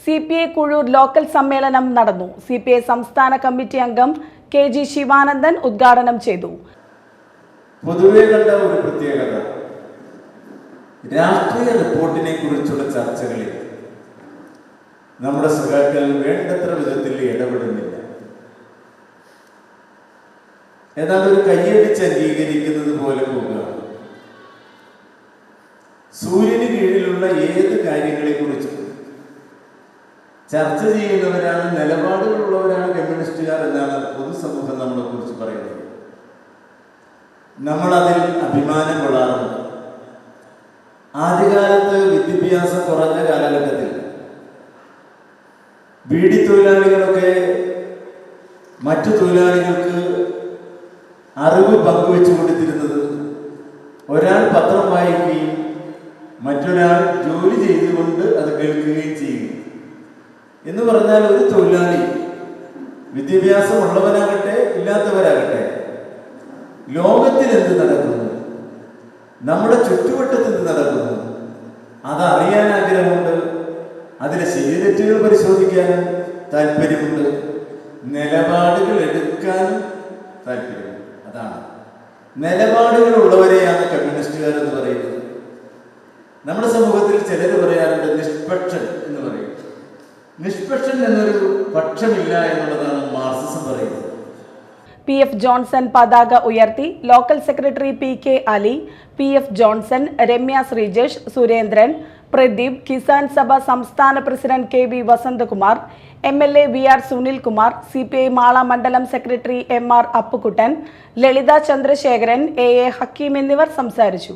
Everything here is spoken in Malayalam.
CPI കുഴൂർ ലോക്കൽ സമ്മേളനം നടന്നു. CPI സംസ്ഥാന കമ്മിറ്റി അംഗം KG ശിവാനന്ദൻ ഉദ്ഘാടനം ചെയ്തു. പൊതുവെ കണ്ട ഒരു പ്രത്യേകത രാഷ്ട്രീയ റിപ്പോർട്ടിനെ കുറിച്ചുള്ള ചർച്ചകളിൽ നമ്മുടെ സഖാക്കൾ വേണ്ടത്ര വിധത്തിൽ ഇടപെടുന്നില്ല. ഏതാണ്ട് ഒരു കൈയടിച്ച് അംഗീകരിക്കുന്നത് പോലെ പോകുക. സൂര്യന് കീഴിലുള്ള ഏത് കാര്യങ്ങളെ കുറിച്ചും ചർച്ച ചെയ്യുന്നവരാണ്, നിലപാടുകളുള്ളവരാണ് കമ്മ്യൂണിസ്റ്റുകാർ എന്നാണ് പൊതുസമൂഹം നമ്മളെ കുറിച്ച് പറയുന്നത്. നമ്മളതിൽ അഭിമാനം കൊള്ളാറുണ്ട്. ആദ്യകാലത്ത് വിദ്യാഭ്യാസം കുറഞ്ഞ കാലഘട്ടത്തിൽ ബീഡി തൊഴിലാളികളൊക്കെ മറ്റു തൊഴിലാളികൾക്ക് അറിവ് പങ്കുവെച്ചു കൊടുത്തിരുന്നത് ഒരാൾ പത്രം വായിക്കുകയും മറ്റൊരാൾ ജോലി ചെയ്തുകൊണ്ട് അത് കേൾക്കുകയും ചെയ്യും. എന്ന് പറഞ്ഞാൽ ഒരു തൊഴിലാളി വിദ്യാഭ്യാസം ഉള്ളവനാകട്ടെ ഇല്ലാത്തവരാകട്ടെ ലോകത്തിൽ എന്ത് നടക്കുന്നു, നമ്മുടെ ചുറ്റുവട്ടത്തിൽ എന്ത് നടക്കുന്നു, അതറിയാൻ ആഗ്രഹമുണ്ട്. അതിലെ ശരി തെറ്റുകൾ പരിശോധിക്കാനും താല്പര്യമുണ്ട്, നിലപാടുകൾ എടുക്കാനും താല്പര്യമുണ്ട്. അതാണ് നിലപാടുകൾ ഉള്ളവരെയാണ് കമ്മ്യൂണിസ്റ്റുകാർ എന്ന് പറയുന്നത്. നമ്മുടെ സമൂഹത്തിൽ ചിലർ പറയാറുണ്ട് നിഷ്പക്ഷൻ എന്ന് പറയും. നിഷ്പക്ഷൻ എന്നൊരു പക്ഷമില്ല എന്നുള്ളതാണ് മാർക്സിസം പറയുന്നത്. PF ജോൺസൺ പതാക ഉയർത്തി. Local secretary PK Ali, PF Johnson, Ramya Sreejesh, Surendran, Pradeep, Kisan Sabha സംസ്ഥാന president KV Vasanthakumar, MLA VR Sunilkumar, CPI Mala മണ്ഡലം സെക്രട്ടറി MR അപ്പുക്കുട്ടൻ, ലളിത ചന്ദ്രശേഖരൻ, AA ഹക്കീം എന്നിവർ സംസാരിച്ചു.